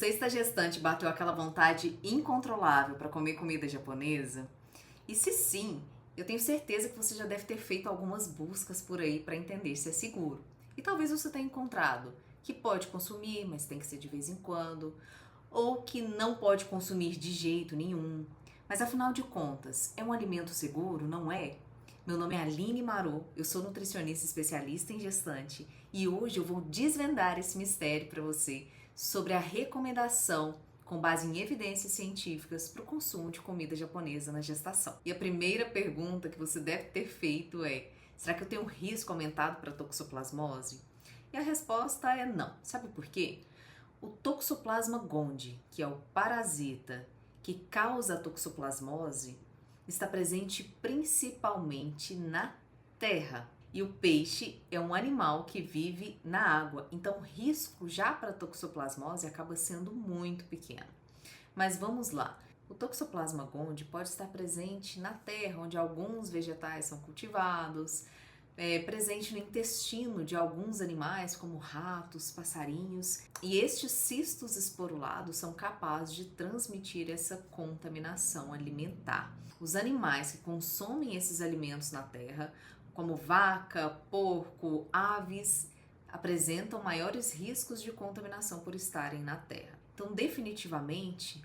sei se está gestante bateu aquela vontade incontrolável para comer comida japonesa. E se sim, eu tenho certeza que você já deve ter feito algumas buscas por aí para entender se é seguro. E talvez você tenha encontrado que pode consumir, mas tem que ser de vez em quando, ou que não pode consumir de jeito nenhum. Mas afinal de contas, é um alimento seguro, não é? Meu nome é Aline Marô, eu sou nutricionista especialista em gestante e hoje eu vou desvendar esse mistério para você sobre a recomendação com base em evidências científicas para o consumo de comida japonesa na gestação. E a primeira pergunta que você deve ter feito é: será que eu tenho um risco aumentado para toxoplasmose? E a resposta é não. Sabe por quê? O Toxoplasma gondii, que é o parasita que causa a toxoplasmose, está presente principalmente na terra. E o peixe é um animal que vive na água, então o risco já para a toxoplasmose acaba sendo muito pequeno. Mas vamos lá. O Toxoplasma gondii pode estar presente na terra, onde alguns vegetais são cultivados, presente no intestino de alguns animais, como ratos, passarinhos, e estes cistos esporulados são capazes de transmitir essa contaminação alimentar. Os animais que consomem esses alimentos na terra, como vaca, porco, aves, apresentam maiores riscos de contaminação por estarem na terra. Então, definitivamente,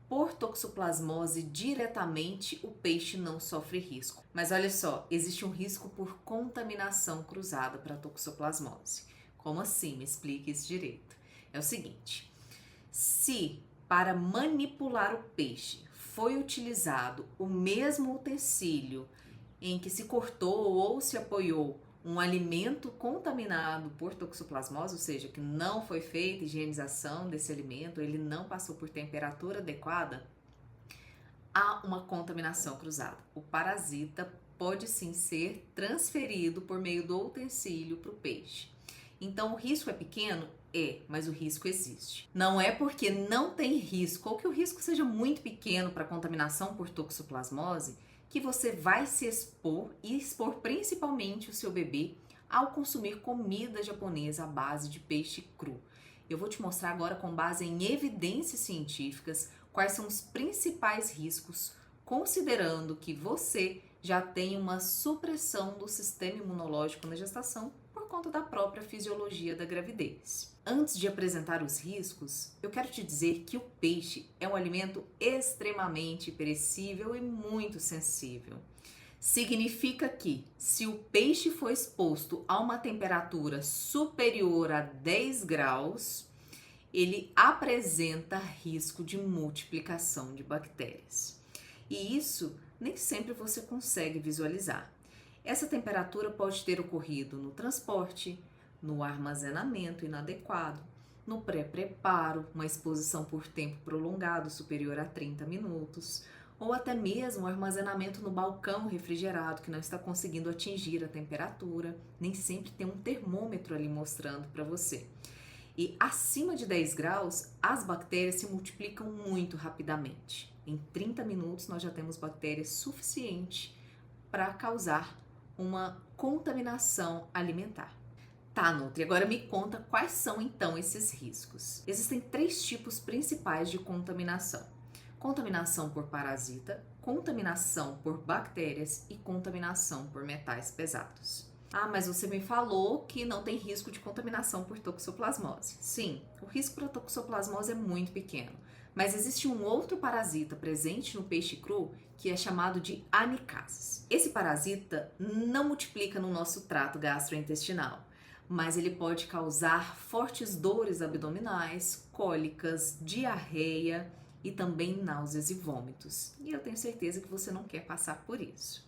por toxoplasmose diretamente, o peixe não sofre risco. Mas olha só, existe um risco por contaminação cruzada para toxoplasmose. Como assim? Me explique isso direito. É o seguinte: se para manipular o peixe foi utilizado o mesmo utensílio em que se cortou ou se apoiou um alimento contaminado por toxoplasmose, ou seja, que não foi feita higienização desse alimento, ele não passou por temperatura adequada, há uma contaminação cruzada. O parasita pode sim ser transferido por meio do utensílio para o peixe. Então o risco é pequeno? É, mas o risco existe. Não é porque não tem risco ou que o risco seja muito pequeno para contaminação por toxoplasmose que você vai se expor e expor principalmente o seu bebê ao consumir comida japonesa à base de peixe cru. Eu vou te mostrar agora, com base em evidências científicas, quais são os principais riscos, considerando que você já tem uma supressão do sistema imunológico na gestação por conta da própria fisiologia da gravidez. Antes de apresentar os riscos, eu quero te dizer que o peixe é um alimento extremamente perecível e muito sensível. Significa que, se o peixe for exposto a uma temperatura superior a 10 graus, ele apresenta risco de multiplicação de bactérias. E isso nem sempre você consegue visualizar. Essa temperatura pode ter ocorrido no transporte, no armazenamento inadequado, no pré-preparo, uma exposição por tempo prolongado superior a 30 minutos, ou até mesmo o armazenamento no balcão refrigerado que não está conseguindo atingir a temperatura, nem sempre tem um termômetro ali mostrando para você. E acima de 10 graus, as bactérias se multiplicam muito rapidamente. Em 30 minutos nós já temos bactérias suficientes para causar uma contaminação alimentar. Tá, Nutri, agora me conta quais são então esses riscos. Existem 3 tipos principais de contaminação: contaminação por parasita, contaminação por bactérias e contaminação por metais pesados. Ah, mas você me falou que não tem risco de contaminação por toxoplasmose. Sim, o risco para toxoplasmose é muito pequeno, mas existe um outro parasita presente no peixe cru que é chamado de anicases. Esse parasita não multiplica no nosso trato gastrointestinal, mas ele pode causar fortes dores abdominais, cólicas, diarreia e também náuseas e vômitos. E eu tenho certeza que você não quer passar por isso.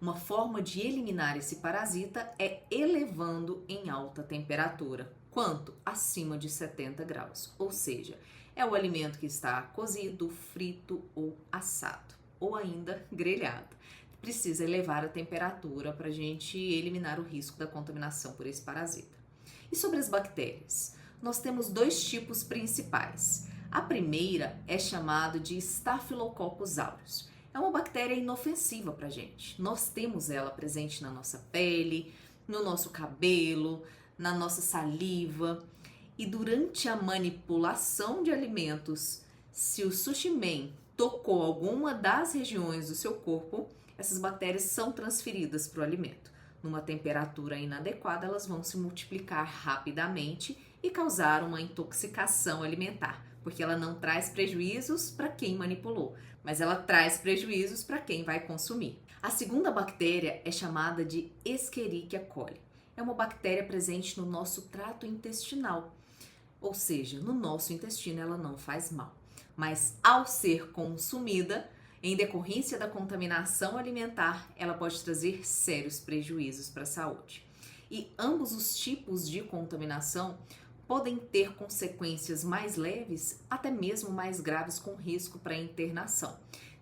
Uma forma de eliminar esse parasita é elevando em alta temperatura. Quanto? Acima de 70 graus. Ou seja, é o alimento que está cozido, frito ou assado, ou ainda grelhado. Precisa elevar a temperatura para a gente eliminar o risco da contaminação por esse parasita. E sobre as bactérias? Nós temos 2 tipos principais. A primeira é chamada de Staphylococcus aureus. É uma bactéria inofensiva para a gente. Nós temos ela presente na nossa pele, no nosso cabelo, na nossa saliva. E durante a manipulação de alimentos, se o sushi man tocou alguma das regiões do seu corpo, essas bactérias são transferidas para o alimento. Numa temperatura inadequada, elas vão se multiplicar rapidamente e causar uma intoxicação alimentar, porque ela não traz prejuízos para quem manipulou, mas ela traz prejuízos para quem vai consumir. A segunda bactéria é chamada de Escherichia coli. É uma bactéria presente no nosso trato intestinal, ou seja, no nosso intestino ela não faz mal. Mas ao ser consumida, em decorrência da contaminação alimentar, ela pode trazer sérios prejuízos para a saúde. E ambos os tipos de contaminação podem ter consequências mais leves, até mesmo mais graves, com risco para internação.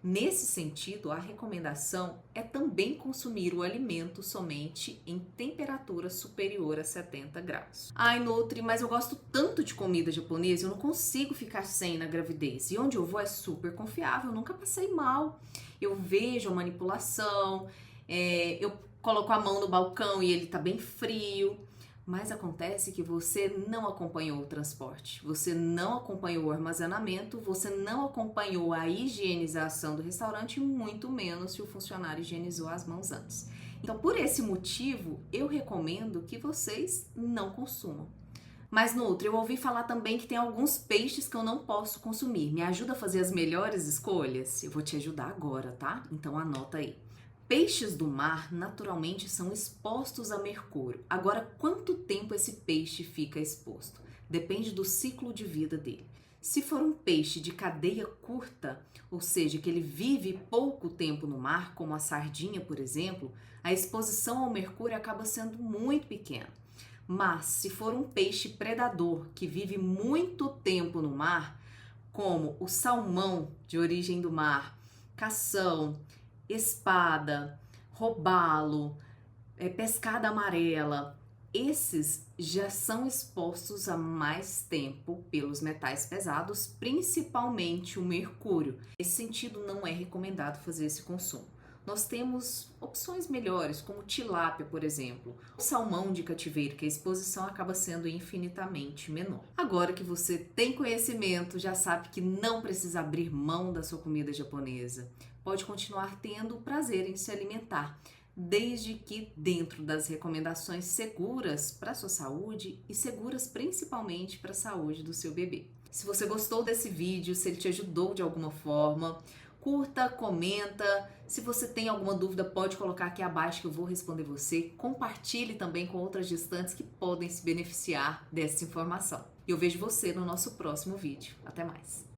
Nesse sentido, a recomendação é também consumir o alimento somente em temperatura superior a 70 graus. Ai, Nutri, mas eu gosto tanto de comida japonesa, eu não consigo ficar sem na gravidez. E onde eu vou é super confiável, eu nunca passei mal. Eu vejo a manipulação, eu coloco a mão no balcão e ele tá bem frio. Mas acontece que você não acompanhou o transporte, você não acompanhou o armazenamento, você não acompanhou a higienização do restaurante, muito menos se o funcionário higienizou as mãos antes. Então, por esse motivo, eu recomendo que vocês não consumam. Mas, Nutri, eu ouvi falar também que tem alguns peixes que eu não posso consumir. Me ajuda a fazer as melhores escolhas? Eu vou te ajudar agora, tá? Então anota aí. Peixes do mar naturalmente são expostos a mercúrio. Agora, quanto tempo esse peixe fica exposto? Depende do ciclo de vida dele. Se for um peixe de cadeia curta, ou seja, que ele vive pouco tempo no mar, como a sardinha, por exemplo, a exposição ao mercúrio acaba sendo muito pequena. Mas se for um peixe predador que vive muito tempo no mar, como o salmão de origem do mar, cação, espada, robalo, pescada amarela, esses já são expostos a mais tempo pelos metais pesados, principalmente o mercúrio. Nesse sentido, não é recomendado fazer esse consumo. Nós temos opções melhores, como tilápia, por exemplo, o salmão de cativeiro, que a exposição acaba sendo infinitamente menor. Agora que você tem conhecimento, já sabe que não precisa abrir mão da sua comida japonesa. Pode continuar tendo o prazer em se alimentar, desde que dentro das recomendações seguras para a sua saúde e seguras principalmente para a saúde do seu bebê. Se você gostou desse vídeo, se ele te ajudou de alguma forma, curta, comenta. Se você tem alguma dúvida, pode colocar aqui abaixo que eu vou responder você. Compartilhe também com outras gestantes que podem se beneficiar dessa informação. E eu vejo você no nosso próximo vídeo. Até mais!